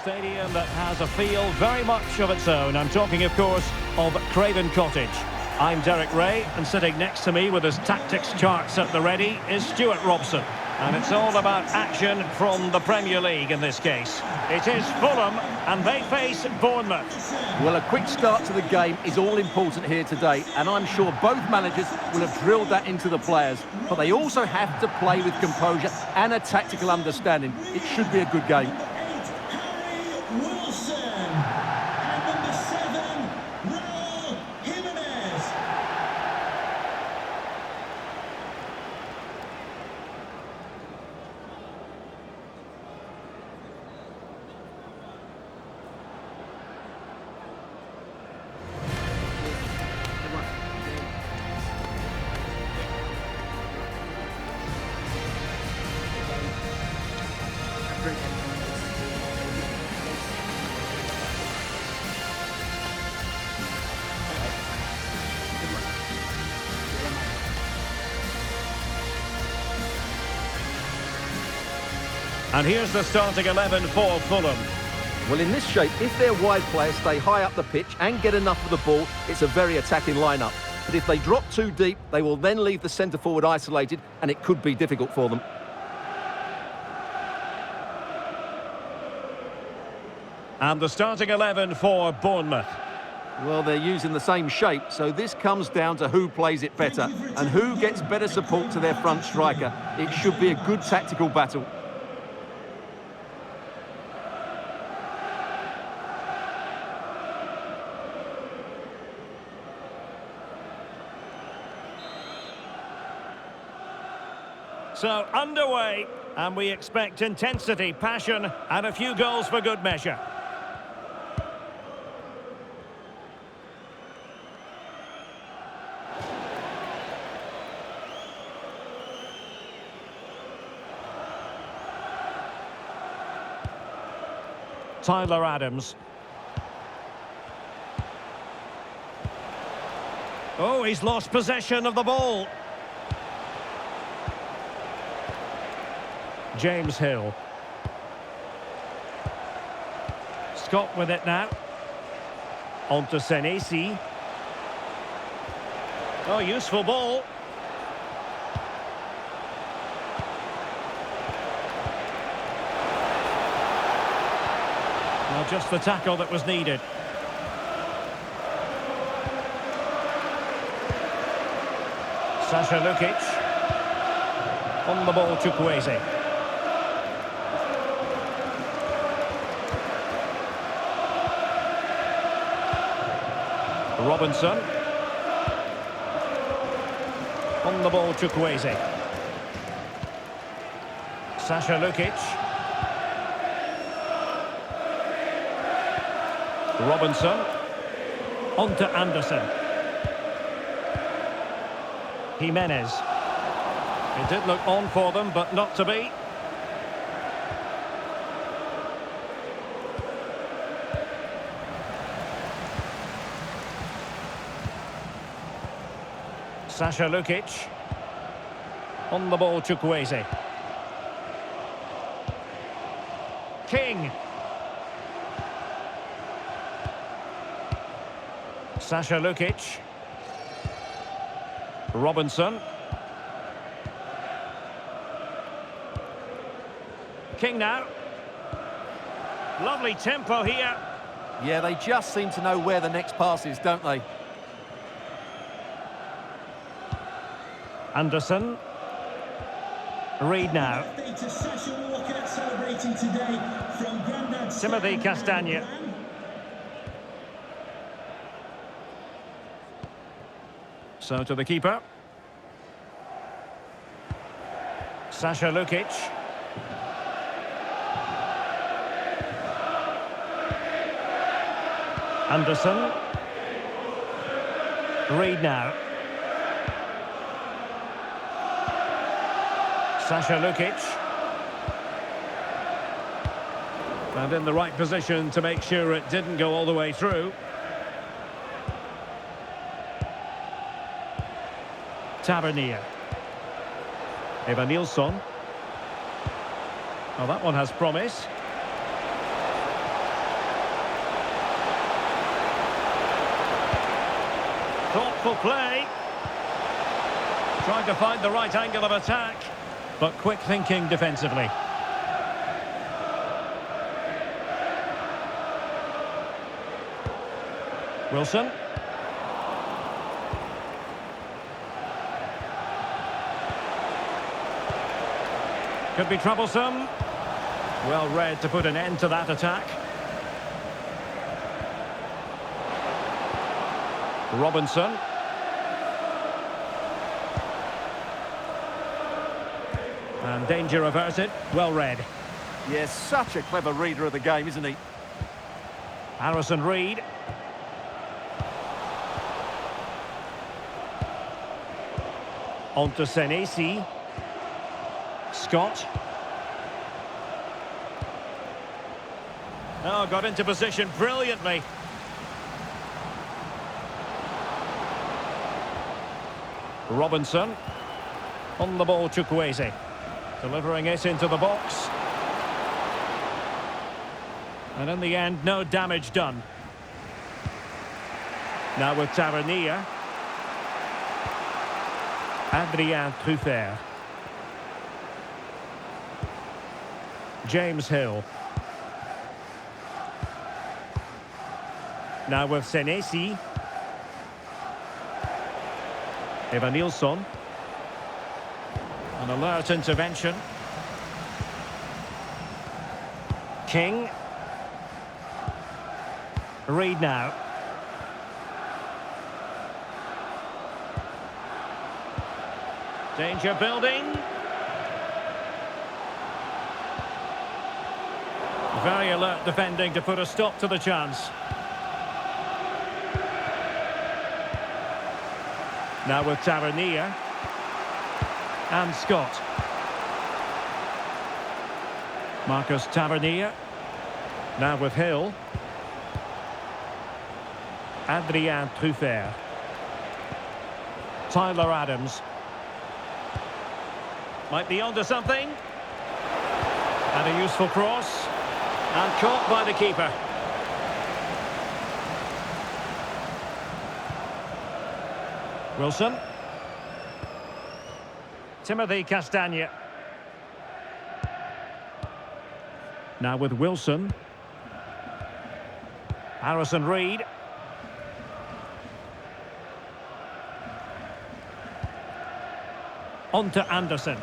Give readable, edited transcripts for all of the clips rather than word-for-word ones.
stadium that has a feel very much of its own. I'm talking, of course, of Craven Cottage. I'm Derek Ray, and sitting next to me with his tactics charts at the ready is Stuart Robson. And it's all about action from the Premier League in this case. It is Fulham, and they face Bournemouth. Well, a quick start to the game is all important here today, and I'm sure both managers will have drilled that into the players. But they also have to play with composure and a tactical understanding. It should be a good game. And here's the starting 11 for Fulham. Well, in this shape, if their wide players stay high up the pitch and get enough of the ball, it's a very attacking lineup. But if they drop too deep, they will then leave the centre-forward isolated, and it could be difficult for them. And the starting 11 for Bournemouth. Well, they're using the same shape, so this comes down to who plays it better and who gets better support to their front striker. It should be a good tactical battle. So, underway, and we expect intensity, passion, and a few goals for good measure. Tyler Adams. Oh, he's lost possession of the ball. James Hill. Scott with it now. On to Senesi. Oh, useful ball. Well, just the tackle that was needed. Sasha Lukic. On the ball, Chukwueze. Robinson. On the ball, Chukwueze. Sasha Lukic. Robinson. On to Anderson. Jimenez. It did look on for them, but not to be. Sasha Lukic. On the ball, Chukwueze. King. Sasha Lukic. Robinson. King now. Lovely tempo here. Yeah, they just seem to know where the next pass is, don't they? Anderson. Reed now. Timothy Castagne. So to the keeper. Sasha Lukic. Anderson. Reed now. Sasha Lukic. And in the right position to make sure it didn't go all the way through. Tavernier. Eva Nilsson. Oh, that one has promise. Thoughtful play. Trying to find the right angle of attack, but quick thinking defensively. Wilson. Could be troublesome. Well read to put an end to that attack. Robinson. And danger averted. Well read. Yes, such a clever reader of the game, isn't he? Harrison Reed. On to Senesi. Scott. Oh, got into position brilliantly. Robinson. On the ball, Chukwueze. Delivering it into the box. And in the end, no damage done. Now with Tavernier. Adrien Truffert. James Hill. Now with Senesi. Evan Nilsson. An alert intervention. King. Reed now. Danger building. Very alert defending to put a stop to the chance. Now with Tavernier. And Scott. Marcus Tavernier. Now with Hill. Adrien Truffert. Tyler Adams. Might be onto something. And a useful cross. And caught by the keeper. Wilson. Timothy Castagne. Now with Wilson. Harrison Reed. On to Anderson.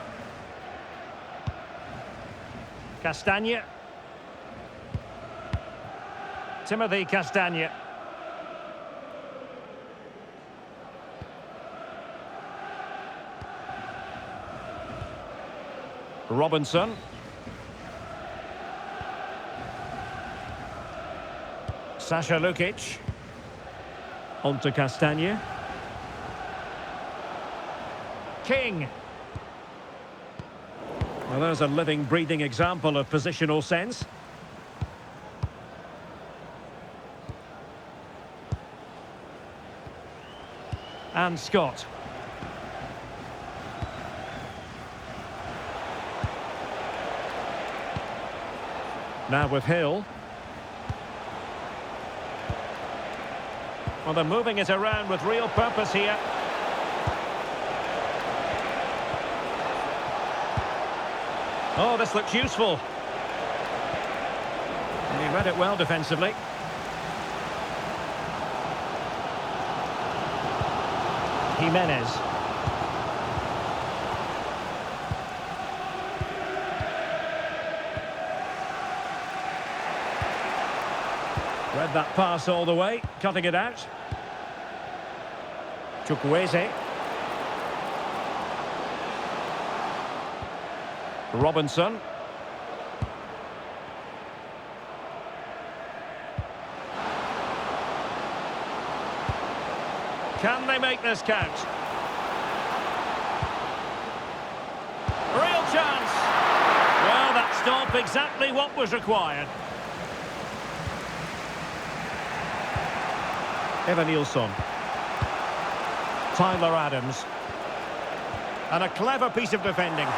Castagne. Timothy Castagne. Robinson. Sasha Lukic. On to Castagne. King. Well, there's a living, breathing example of positional sense. And Scott. Now with Hill. Well, they're moving it around with real purpose here. Oh, this looks useful. And he read it well defensively. Jimenez. Read that pass all the way, cutting it out. Chukwueze. Robinson. Can they make this count? Real chance. Well, that stop exactly what was required. Evan Nilsson. Tyler Adams. And a clever piece of defending.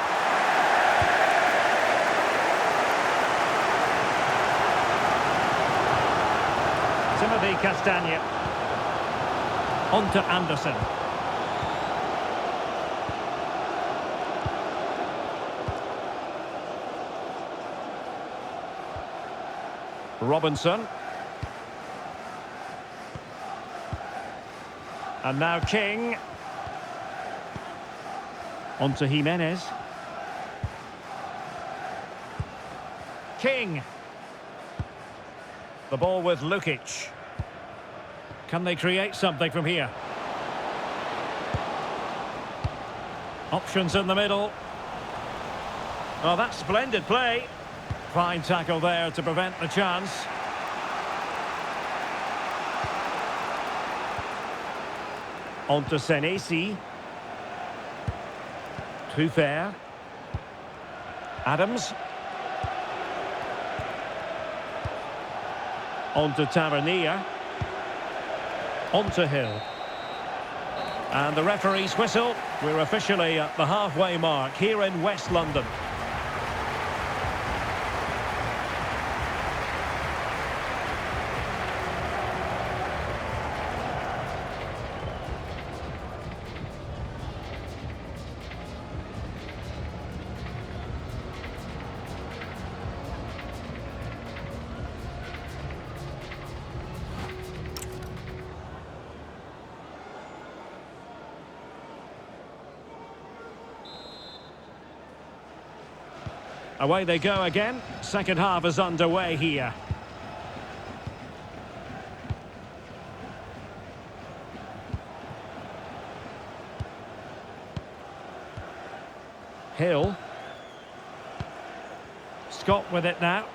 Timothy Castagne. On to Anderson. Robinson. And now King. On to Jimenez. King. The ball with Lukic. Can they create something from here? Options in the middle. Oh, that's splendid play. Fine tackle there to prevent the chance. On to Senesi. Too fair. Adams. On to Tavernier. On to Hill. And the referee's whistle. We're officially at the halfway mark here in West London. Away they go again. Second half is underway here. Hill. Scott with it now.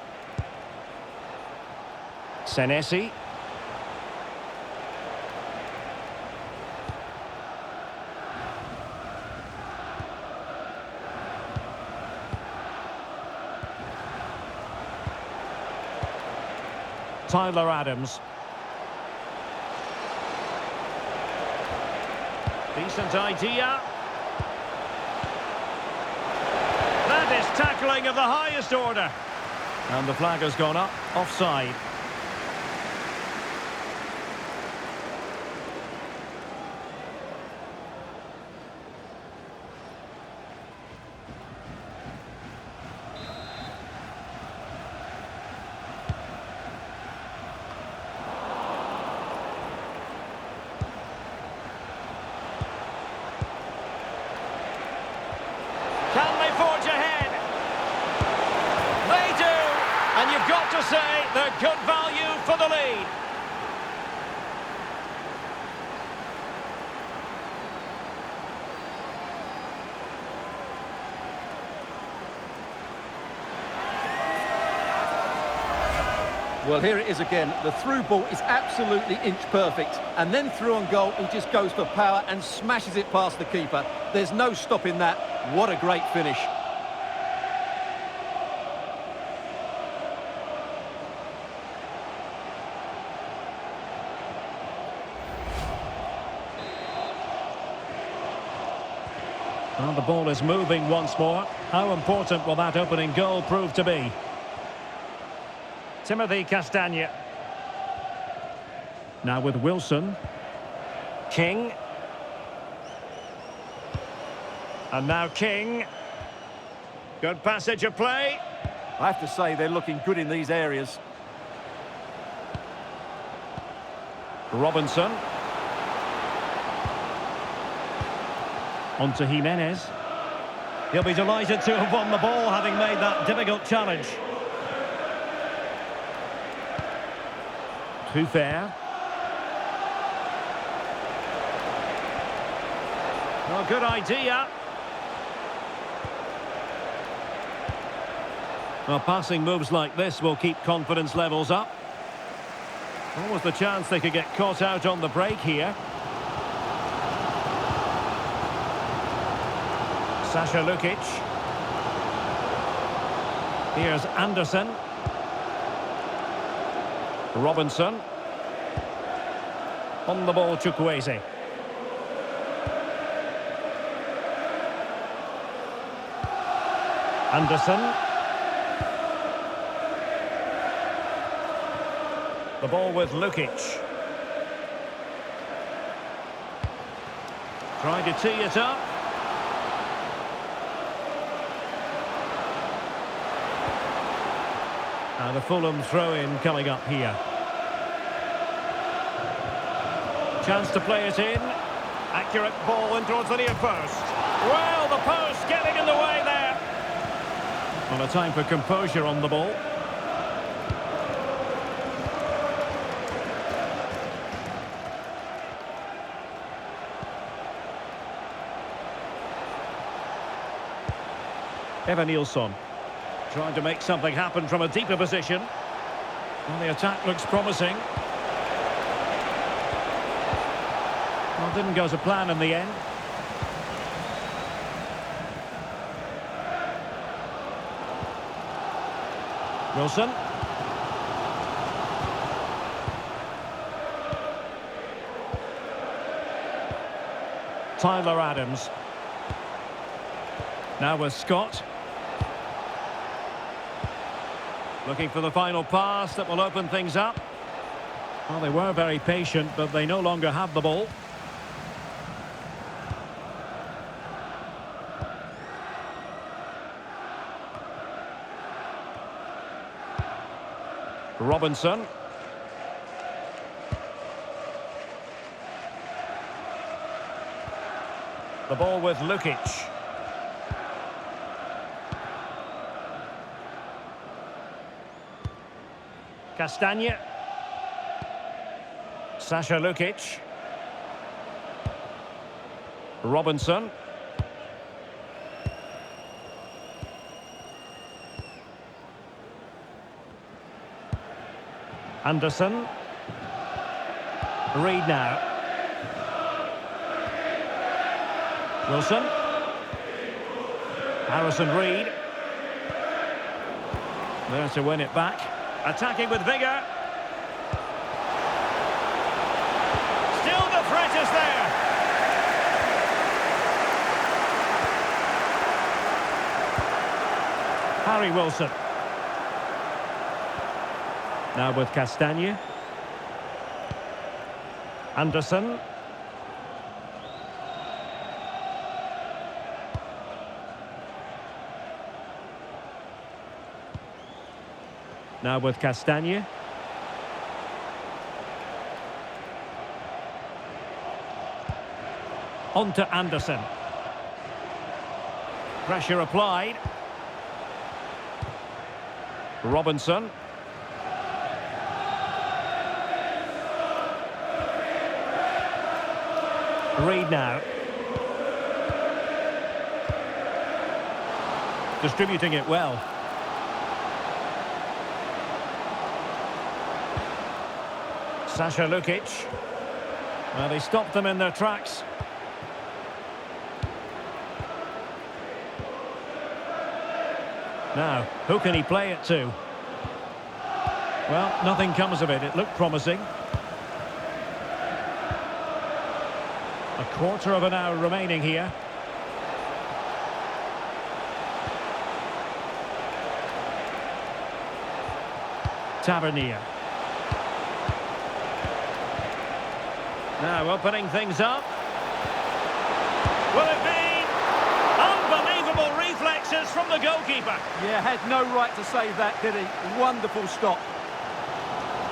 Senesi. Tyler Adams. Decent idea. That is tackling of the highest order. And the flag has gone up, offside. Can they forge ahead? They do! And you've got to say they're good value for the lead. Well, here it is again. The through ball is absolutely inch perfect. And then through on goal, he just goes for power and smashes it past the keeper. There's no stopping that. What a great finish. Well, the ball is moving once more. How important will that opening goal prove to be? Timothy Castagne. Now with Wilson. King. And now King. Good passage of play. I have to say they're looking good in these areas. Robinson. On to Jimenez. He'll be delighted to have won the ball, having made that difficult challenge. Too fair. Well, good idea. Well, passing moves like this will keep confidence levels up. What was the chance they could get caught out on the break here? Sasha Lukic. Here's Anderson. Robinson. On the ball, Chukwueze. Anderson. The ball with Lukic. Trying to tee it up. And the Fulham throw-in coming up here. Chance to play it in. Accurate ball in towards the near post. Well, the post getting in the way there. Well, a time for composure on the ball. Evan Nilsson trying to make something happen from a deeper position. Well, the attack looks promising. Well, didn't go to plan in the end. Wilson. Tyler Adams. Now with Scott. Looking for the final pass that will open things up. Well, they were very patient, but they no longer have the ball. Robinson. The ball with Lukic. Castagne. Sasha Lukic. Robinson. Anderson. Reed now. Wilson. Harrison Reed. There to win it back. Attacking with vigour. Still the threat is there. Harry Wilson. Now with Castagne. Anderson. Now with Castagne. On to Anderson. Pressure applied. Robinson. Reed now. Distributing it well. Sasha Lukic. Well, they stopped them in their tracks. Now, who can he play it to? Well, nothing comes of it. It looked promising. A quarter of an hour remaining here. Tavernier. Now opening things up. Will it be? Unbelievable reflexes from the goalkeeper. Yeah, had no right to save that, did he? Wonderful stop.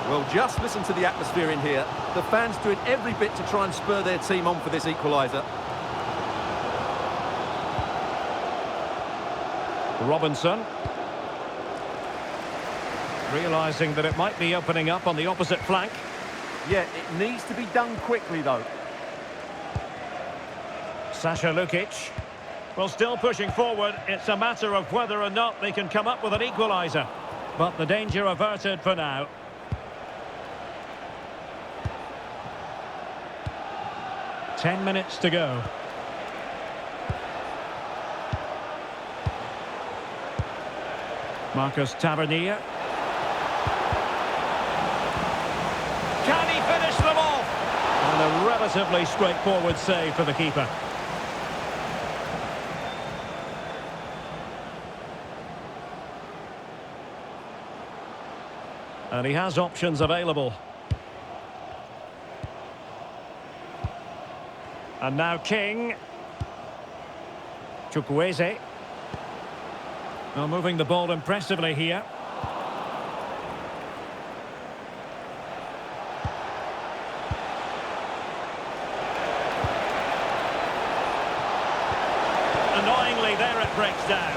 Well, just listen to the atmosphere in here. The fans doing every bit to try and spur their team on for this equaliser. Robinson. Realising that it might be opening up on the opposite flank. Yeah, it needs to be done quickly, though. Sasha Lukic. Well, still pushing forward. It's a matter of whether or not they can come up with an equaliser. But the danger averted for now. 10 minutes to go. Marcus Tavernier. Can he finish them off? And a relatively straightforward save for the keeper. And he has options available. And now King. Chukwueze. Well, moving the ball impressively here. Annoyingly, there it breaks down.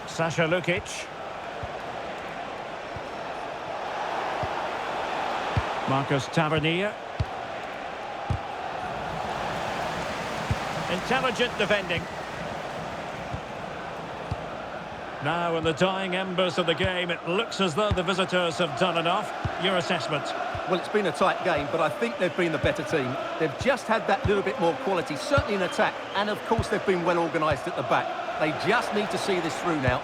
Sasha Lukic. Marcus Tavernier. Intelligent defending. Now in the dying embers of the game, it looks as though the visitors have done enough. Your assessment? Well, it's been a tight game, but I think they've been the better team. They've just had that little bit more quality, certainly in attack, and of course they've been well organised at the back. They just need to see this through now.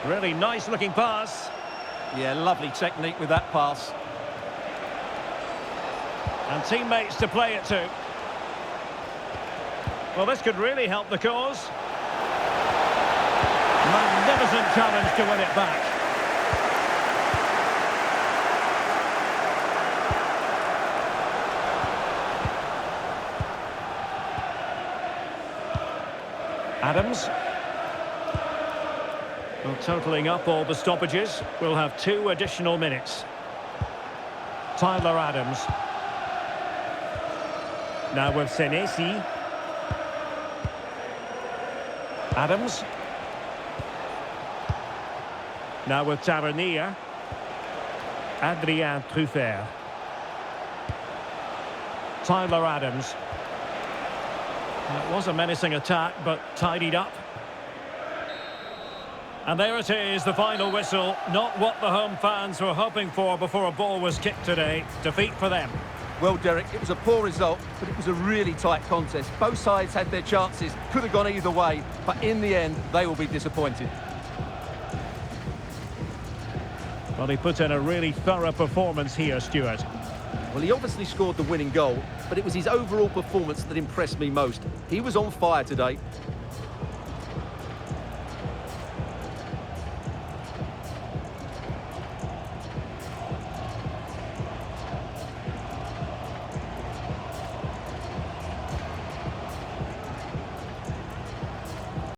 Really nice looking pass. Yeah, lovely technique with that pass. And teammates to play it to. Well, this could really help the cause. Magnificent challenge to win it back. Adams. Well, totalling up all the stoppages, we'll have 2 additional minutes. Tyler Adams. Now with Senesi. Adams. Now with Tavernier. Adrien Truffert. Tyler Adams. It was a menacing attack, but tidied up. And there it is, the final whistle. Not what the home fans were hoping for before a ball was kicked today. Defeat for them. Well, Derek, it was a poor result, but it was a really tight contest. Both sides had their chances, could have gone either way, but in the end, they will be disappointed. Well, he put in a really thorough performance here, Stuart. Well, he obviously scored the winning goal, but it was his overall performance that impressed me most. He was on fire today.